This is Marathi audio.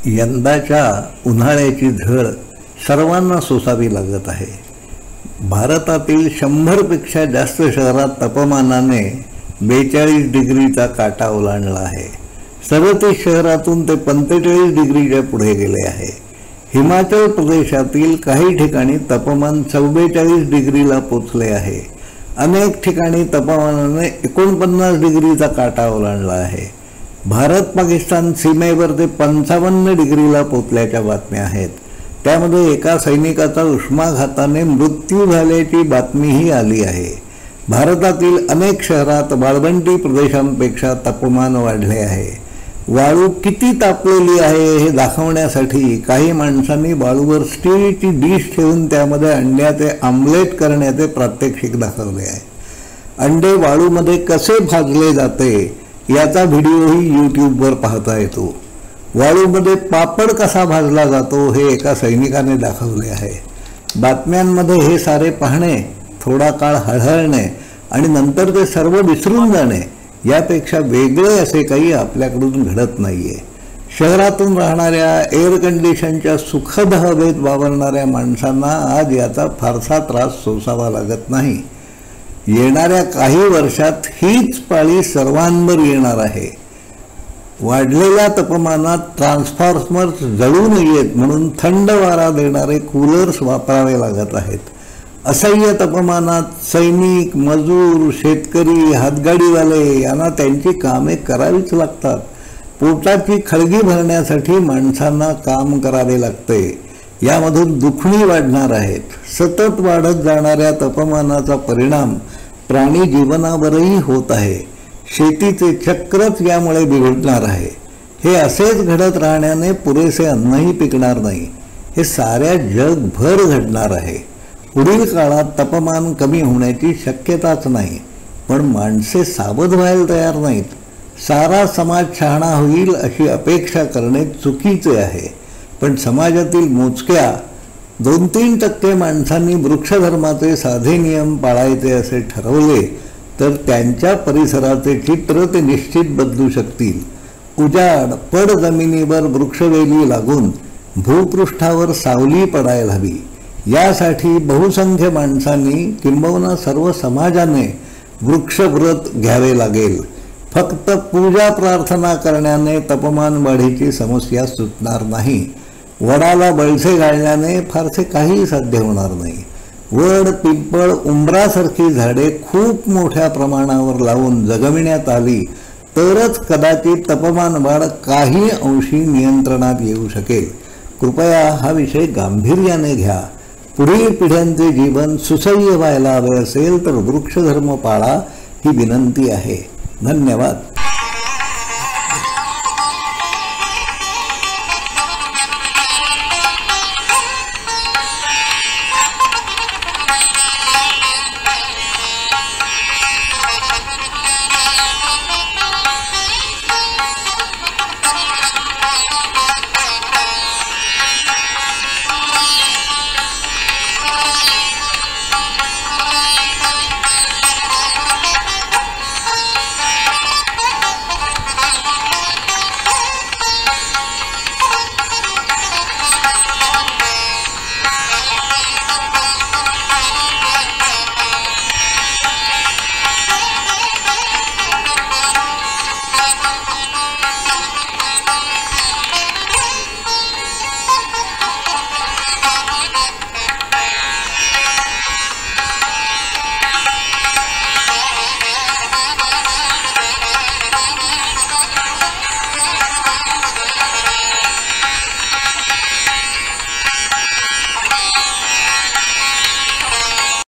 यंदाच्या उन्हाळ्याची झळ सर्वांना सोसावी लागत आहे। भारतातील 100पेक्षा जास्त शहरात तापमानाने 42 डिग्रीचा काटा ओलांडला आहे। 37 शहरातून ते 45 डिग्रीच्या पुढे गेले आहे। हिमाचल प्रदेशातील काही ठिकाणी तापमान 44 डिग्रीला पोचले आहे। अनेक ठिकाणी तापमानाने 49 डिग्रीचा काटा ओलांडला आहे। भारत पाकिस्तान सीमेवर ते 55 डिग्रीला पोचल्याच्या बातम्या आहेत। त्यामध्ये एका सैनिकाचा उष्माघाताने मृत्यू झाल्याची बातमीही आली आहे। भारतातील अनेक शहरात वाळवंटी प्रदेशांपेक्षा तापमान वाढले आहे। वाळू किती तापलेली आहे हे दाखवण्यासाठी काही माणसांनी वाळूवर स्टीलची डिश ठेवून त्यामध्ये अंड्याचे आमलेट करण्याचे प्रात्यक्षिक दाखवले आहे। अंडे वाळूमध्ये कसे भाजले जाते याचा व्हिडिओही यूट्यूबवर पाहता येतो। वाळूमध्ये पापड कसा भाजला जातो हे एका सैनिकाने दाखवले आहे। बातम्यांमध्ये हे सारे पाहणे, थोडा काळ हळहळणे आणि नंतर ते सर्व विसरून जाणे यापेक्षा वेगळे असे काही आपल्याकडून घडत नाहीये। शहरातून राहणाऱ्या एअर कंडिशनच्या सुखद हवेत वावरणाऱ्या माणसांना आज याचा फारसा त्रास सोसावा लागत नाही। येणाऱ्या काही वर्षात हीच पाळी सर्वांवर येणार आहे। वाढलेल्या तापमानात ट्रान्सफॉर्मर्स जळू नयेत म्हणून थंड वारा देणारे कूलर्स वापरावे लागत आहेत। असह्य तापमानात सैनिक, मजूर, शेतकरी, हातगाडीवाले यांना त्यांची कामे करावीच लागतात। पोटाची खळगी भरण्यासाठी माणसांना काम करावे लागते। यामधून दुखणी वाढणार आहेत। सतत वाढत जाणाऱ्या तापमानाचा परिणाम प्राणी जीवनावरही होत आहे। शेतीचे चक्रच यामुळे बिघडणार आहे। हे असेच घडत राहण्याने पुरेसे अन्नही पिकणार नाही। हे साऱ्या जगभर घडणार आहे। पुढील काळात तापमान कमी होण्याची शक्यताच नाही, पण माणसे सावध व्हायला तयार नाहीत। सारा समाज शहाणा होईल अशी अपेक्षा करणे चुकीचे आहे। पण समाजातील मोजक्या 2-3% माणसांनी वृक्षधर्माचे साधे नियम पाळायचे असे ठरवले तर त्यांच्या परिसराचे चित्र ते निश्चित बदलू शकतील। उजाड पड जमिनीवर वृक्षवेली लागून भूपृष्ठावर सावली पडायला हवी। यासाठी बहुसंख्य माणसांनी किंबहुना सर्व समाजाने वृक्षव्रत घ्यावे लागेल। फक्त पूजा प्रार्थना करण्याने तापमान वाढीची समस्या सुटणार नाही। वडाला बळसे घालण्याने फारसे काही साध्य होणार नाही। वड, पिंपळ, उंबरासारखी झाडे खूप मोठ्या प्रमाणावर लावून जगविण्यात आली तरच कदाचित तापमान वाढ काही अंशी नियंत्रणात येऊ शकेल। कृपया हा विषय गांभीर्याने घ्या। पुढील पिढ्यांचे जीवन सुसह्य व्हायला हवे असेल तर वृक्षधर्म पाळा ही विनंती आहे। धन्यवाद।